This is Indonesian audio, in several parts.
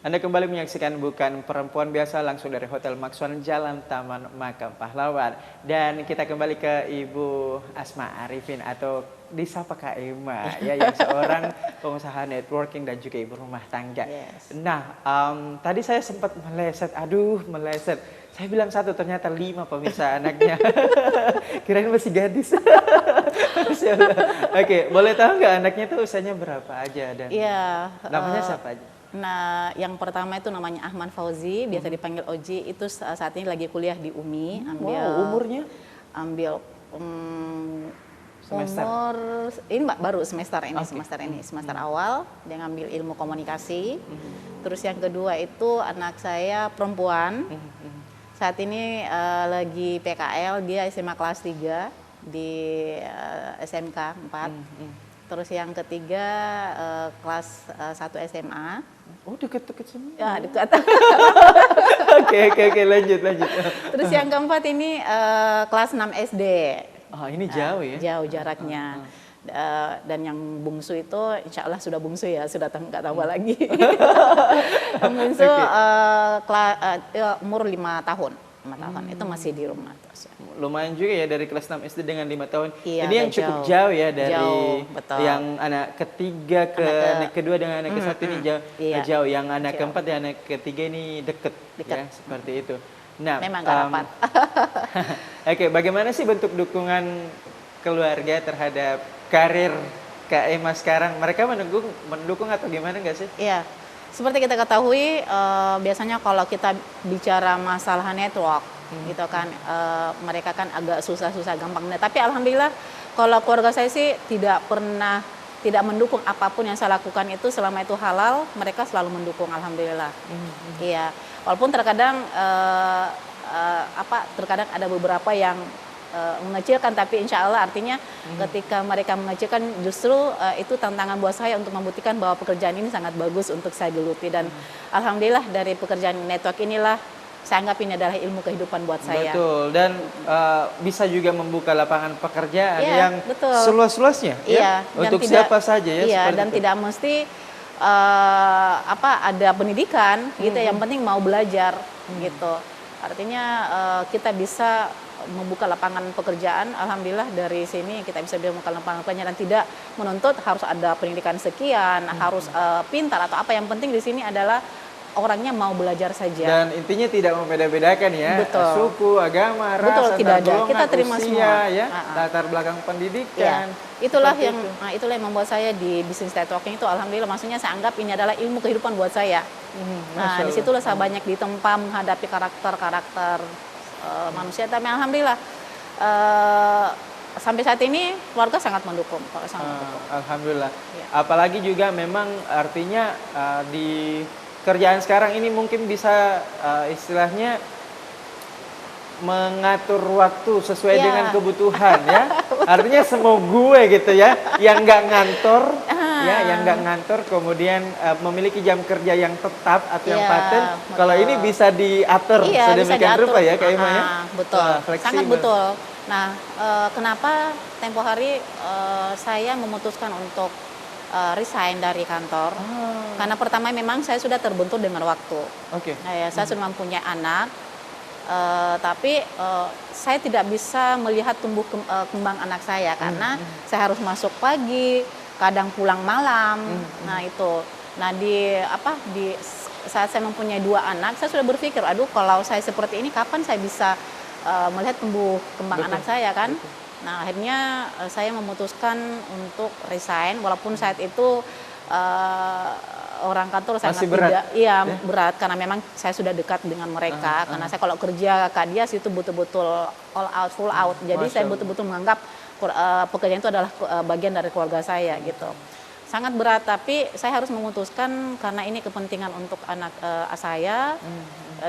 Anda kembali menyaksikan Bukan Perempuan Biasa langsung dari Hotel Maxwan Jalan Taman Makam Pahlawan. Dan kita kembali ke Ibu Asma Arifin atau disapa Kak Emma ya, yang seorang pengusaha networking dan juga ibu rumah tangga. Yes. Nah, tadi saya sempat meleset, meleset. Saya bilang 1, ternyata 5 pemirsa anaknya. Kirain masih gadis. Oke, boleh tahu nggak anaknya tuh usianya berapa aja dan namanya siapa aja? Nah, yang pertama itu namanya Ahmad Fauzi, biasa dipanggil Oji. Itu saat ini lagi kuliah di UMI. Umurnya? Ambil semester. Umur ini baru semester ini, semester awal. Dia ngambil ilmu komunikasi. Terus yang kedua itu anak saya perempuan. Saat ini lagi PKL, dia SMA kelas 3 di SMK 4. Terus yang ketiga kelas 1 SMA. Oh, dekat-dekat semua. Ya, dekat. Oke, lanjut. Terus yang keempat ini kelas 6 SD. Ini jauh ya? Jauh jaraknya. Dan yang bungsu itu insya Allah sudah bungsu ya, sudah nggak tambah lagi. Yang bungsu umur 5 tahun. 5 tahun itu masih di rumah terus. Lumayan juga ya dari kelas 6 SD dengan 5 tahun. Iya, ini yang cukup jauh ya dari betul. Yang anak ketiga ke anak kedua dengan anak ke satu ini jauh. Iya. Jauh. Yang anak keempat dan anak ketiga ini deket. Ya, seperti itu. Nah, memang gak rapat. Oke, bagaimana sih bentuk dukungan keluarga terhadap karir Kak Emma sekarang? Mereka mendukung atau gimana nggak sih? Iya. Seperti kita ketahui, biasanya kalau kita bicara masalah network, gitu kan, mereka kan agak susah-susah gampang. Tapi alhamdulillah, kalau keluarga saya sih tidak pernah tidak mendukung apapun yang saya lakukan itu, selama itu halal, mereka selalu mendukung, alhamdulillah. Iya, walaupun terkadang terkadang ada beberapa yang mengecilkan, tapi insya Allah artinya ketika mereka mengecilkan justru itu tantangan buat saya untuk membuktikan bahwa pekerjaan ini sangat bagus untuk saya geluti. Dan alhamdulillah dari pekerjaan network inilah saya anggap ini adalah ilmu kehidupan buat saya. Betul, dan bisa juga membuka lapangan pekerjaan yang seluas-luasnya ya, untuk siapa saja ya. Iya, dan itu tidak mesti ada pendidikan gitu, yang penting mau belajar gitu. Artinya kita bisa membuka lapangan pekerjaan, alhamdulillah dari sini kita bisa membuka lapangan pekerjaan dan tidak menuntut harus ada pendidikan sekian, harus pintar atau apa. Yang penting di sini adalah orangnya mau belajar saja. Dan intinya tidak membeda-bedakan ya, suku, agama, ras, tidak ada. Kita terima usia, semua. Ya, latar belakang pendidikan. Ya. Itulah yang membuat saya di bisnis networking itu alhamdulillah, maksudnya saya anggap ini adalah ilmu kehidupan buat saya. Nah, disitulah saya banyak ditempa menghadapi karakter-karakter manusia, tapi alhamdulillah sampai saat ini keluarga sangat mendukung. Alhamdulillah. Ya. Apalagi juga memang artinya di kerjaan sekarang ini mungkin bisa istilahnya mengatur waktu sesuai dengan kebutuhan ya. Artinya semua gue gitu ya, yang nggak ngantor ya, yang nggak ngantor kemudian memiliki jam kerja yang tetap atau yang paten. Kalau ini bisa diatur sedemikian rupa ya Kak Emma ya. Betul, sangat betul. Nah, kenapa tempo hari saya memutuskan untuk resign dari kantor? Karena pertama memang saya sudah terbentur dengan waktu. Saya sudah mempunyai anak. Tapi saya tidak bisa melihat tumbuh kembang anak saya karena saya harus masuk pagi, kadang pulang malam. Nah itu, di saat saya mempunyai 2 anak, saya sudah berpikir, aduh kalau saya seperti ini kapan saya bisa melihat tumbuh kembang anak saya kan? Nah akhirnya saya memutuskan untuk resign, walaupun saat itu orang kantor sangat berat karena memang saya sudah dekat dengan mereka, karena saya kalau kerja Kak Dias itu betul-betul all out, full out. Jadi saya betul-betul menganggap pekerjaan itu adalah bagian dari keluarga saya gitu. Sangat berat, tapi saya harus memutuskan karena ini kepentingan untuk anak saya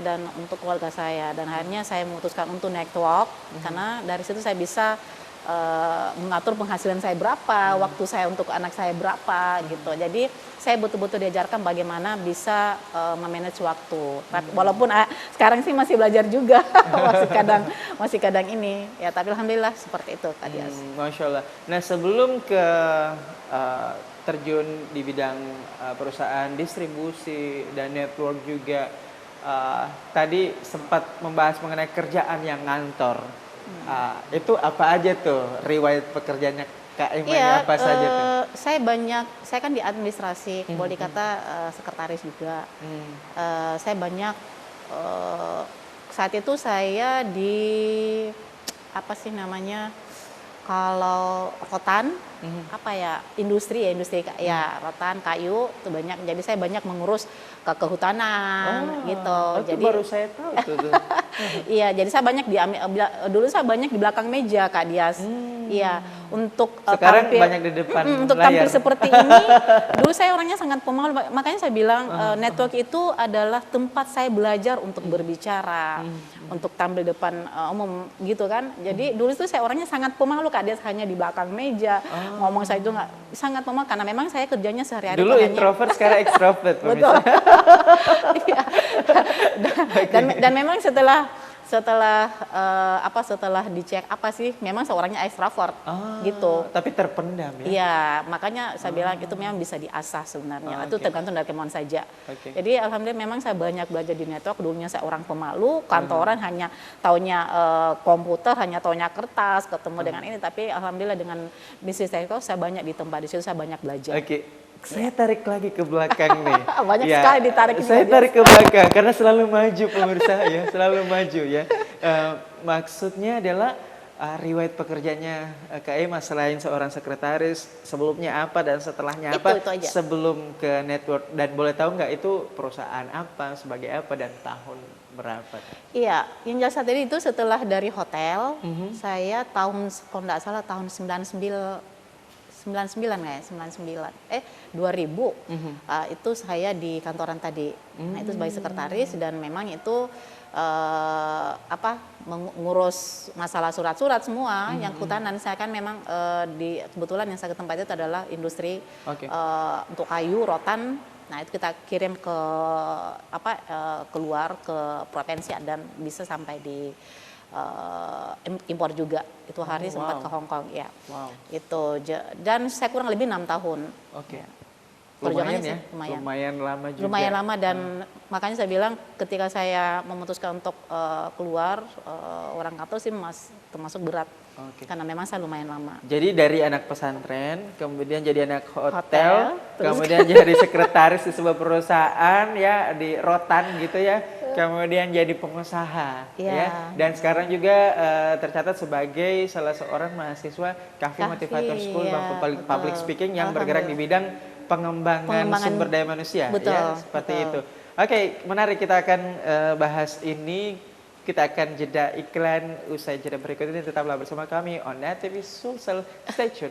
dan untuk keluarga saya, dan akhirnya saya memutuskan untuk network karena dari situ saya bisa mengatur penghasilan saya berapa, waktu saya untuk anak saya berapa gitu. Jadi saya betul-betul diajarkan bagaimana bisa memanage waktu. Walaupun sekarang sih masih belajar juga, masih kadang ini ya, tapi alhamdulillah seperti itu Kak Dias. Masya Allah. Nah sebelum ke terjun di bidang perusahaan distribusi dan network juga. Tadi sempat membahas mengenai kerjaan yang ngantor. Itu apa aja tuh riwayat pekerjaannya Kak Emma, Iya, apa saja tuh? saya kan di administrasi, boleh dikata sekretaris juga. Saya banyak saat itu saya di apa sih namanya, kalau rotan apa ya, industri ya rotan kayu itu banyak. Jadi saya banyak mengurus kehutanan gitu. Itu Jadi baru saya tahu tuh. iya, jadi saya banyak dulu saya banyak di belakang meja Kak Dias. Iya, untuk Sekarang tampil banyak di depan untuk layar. tampil seperti ini. Dulu saya orangnya sangat pemalu, makanya saya bilang network itu adalah tempat saya belajar untuk berbicara, untuk tampil depan umum gitu kan. Jadi dulu itu saya orangnya sangat pemalu Kak Dias, hanya di belakang meja. Ngomong saya itu nggak sangat pemalu karena memang saya kerjanya sehari-hari Dulu tuh hanya introvert, sekarang extrovert. betul. Iya. Dan memang setelah dicek apa sih, memang seorangnya extrovert gitu. Tapi terpendam ya? Iya, makanya saya bilang itu memang bisa diasah sebenarnya. Itu tergantung dari kemauan saja. Oke. Jadi alhamdulillah memang saya banyak belajar di network. Dulunya saya orang pemalu, kantoran hanya taunya komputer, hanya taunya kertas, ketemu dengan ini. Tapi alhamdulillah dengan bisnis network saya banyak di tempat, di situ saya banyak belajar. Oke. Saya tarik lagi ke belakang nih. Banyak sekali ditarik ini, Saya Kak tarik ke belakang karena selalu maju pemirsa ya, selalu maju ya. Maksudnya adalah riwayat pekerjaannya Kak Emma selain seorang sekretaris, sebelumnya apa dan setelahnya apa Itu aja. sebelum ke network, dan boleh tahu nggak itu perusahaan apa, sebagai apa, dan tahun berapa? Iya, yang jelas saat ini itu setelah dari hotel, saya tahun, kalau nggak salah tahun 99 kayak 2000 itu saya di kantoran tadi. Nah, itu sebagai sekretaris dan memang itu mengurus masalah surat-surat semua yang kehutanan. Saya kan memang kebetulan yang saya ke tempat itu adalah industri untuk kayu rotan. Nah, itu kita kirim ke keluar ke provinsi dan bisa sampai di impor juga. Itu hari sempat ke Hong Kong ya. Itu dan saya kurang lebih 6 tahun. Oke. Perjuangannya Lumayan ya, sih, lumayan lama juga. Lumayan lama dan makanya saya bilang ketika saya memutuskan untuk keluar, orang kantor sih termasuk berat. Karena memang saya lumayan lama. Jadi dari anak pesantren, kemudian jadi anak Hotel, kemudian jadi sekretaris di sebuah perusahaan ya di rotan gitu ya, kemudian jadi pengusaha ya, dan sekarang juga tercatat sebagai salah seorang mahasiswa Kahfi Motivator School Bangku Public Speaking yang bergerak di bidang pengembangan sumber daya manusia. Betul, Ya, seperti itu. Oke, menarik, kita akan bahas ini. Kita akan jeda iklan, usai jeda berikut ini tetaplah bersama kami on Net TV Sulsel. Stay tune.